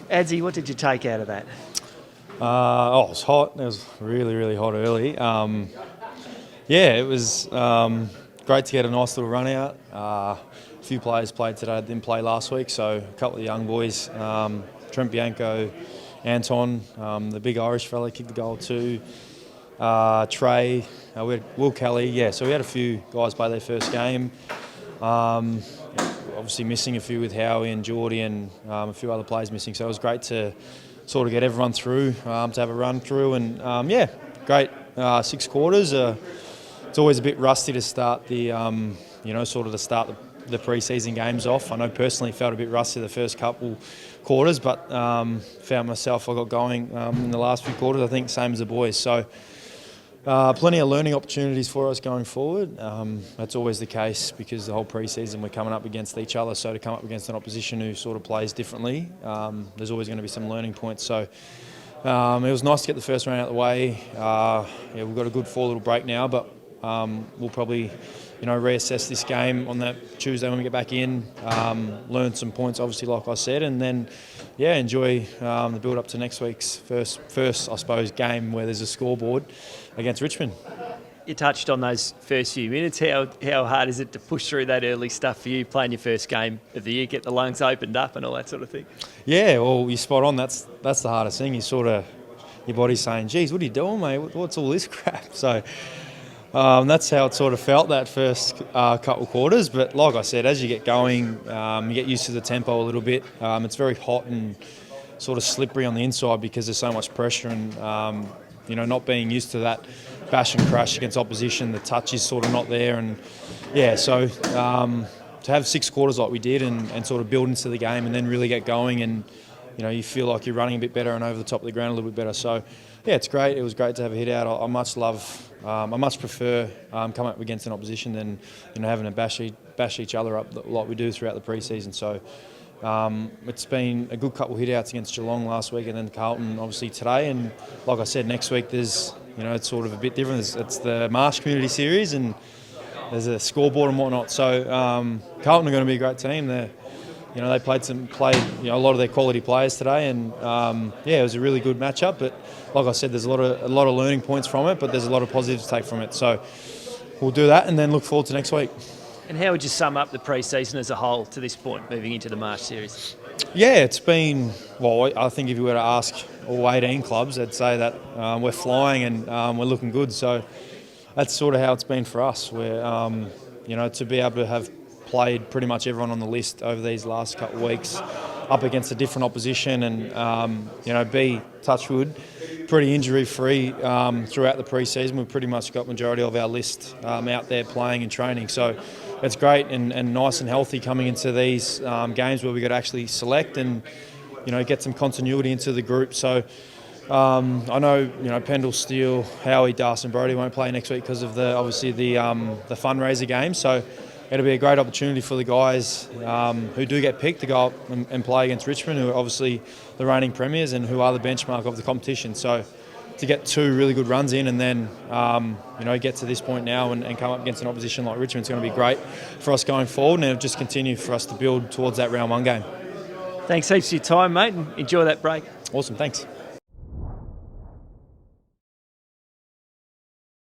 Adsy, what did you take out of that? It was hot. It was really, really hot early. It was great to get a nice little run out. A few players played today that didn't play last week, so a couple of young boys, Trent Bianco, Anton, the big Irish fella kicked the goal too, Trey, we had Will Kelly, so we had a few guys play their first game. Obviously missing a few with Howie and Geordie and a few other players missing, so it was great to sort of get everyone through, to have a run through, and great 6 quarters. It's always a bit rusty to start the the pre-season games off. I know personally felt a bit rusty the first couple quarters, but found myself, I got going in the last few quarters, I think, same as the boys. So plenty of learning opportunities for us going forward. That's always the case because the whole pre-season we're coming up against each other, so to come up against an opposition who sort of plays differently, there's always going to be some learning points. So it was nice to get the first round out of the way. We've got a good 4 little break now, but we'll probably reassess this game on that Tuesday when we get back in, learn some points, obviously, like I said, and then, enjoy the build-up to next week's first, I suppose, game where there's a scoreboard against Richmond. You touched on those first few minutes. How hard is it to push through that early stuff for you, playing your first game of the year, get the lungs opened up and all that sort of thing? Yeah, well, you're spot on. That's the hardest thing. Your body's saying, geez, what are you doing, mate? What's all this crap? So that's how it sort of felt that first couple quarters. But like I said, as you get going, you get used to the tempo a little bit. It's very hot and sort of slippery on the inside because there's so much pressure and, not being used to that bash and crash against opposition, the touch is sort of not there. And, so to have 6 quarters like we did and sort of build into the game and then really get going and, you feel like you're running a bit better and over the top of the ground a little bit better. So, it's great. It was great to have a hit out. I much prefer coming up against an opposition than having to bash each other up like we do throughout the pre-season. So it's been a good couple of hit outs against Geelong last week and then Carlton obviously today. And like I said, next week there's it's sort of a bit different. It's the Marsh Community Series and there's a scoreboard and whatnot. So Carlton are going to be a great team. They played a lot of their quality players today, and it was a really good matchup. But like I said, there's a lot of learning points from it, but there's a lot of positives to take from it. So we'll do that, and then look forward to next week. And how would you sum up the pre-season as a whole to this point, moving into the March series? Yeah, it's been I think if you were to ask all 18 clubs, they'd say that we're flying and we're looking good. So that's sort of how it's been for us. We're to be able to have played pretty much everyone on the list over these last couple of weeks up against a different opposition and, be, touch wood, pretty injury-free throughout the pre-season. We've pretty much got majority of our list out there playing and training. So it's great and nice and healthy coming into these games where we got to actually select and, get some continuity into the group. So I know, Pendle, Steele, Howie, Darcy and Brody won't play next week because of the fundraiser game. So it'll be a great opportunity for the guys who do get picked to go up and play against Richmond, who are obviously the reigning premiers and who are the benchmark of the competition. So to get 2 really good runs in and then, get to this point now and come up against an opposition like Richmond is going to be great for us going forward, and it'll just continue for us to build towards that round 1 game. Thanks heaps for your time, mate, and enjoy that break. Awesome, thanks.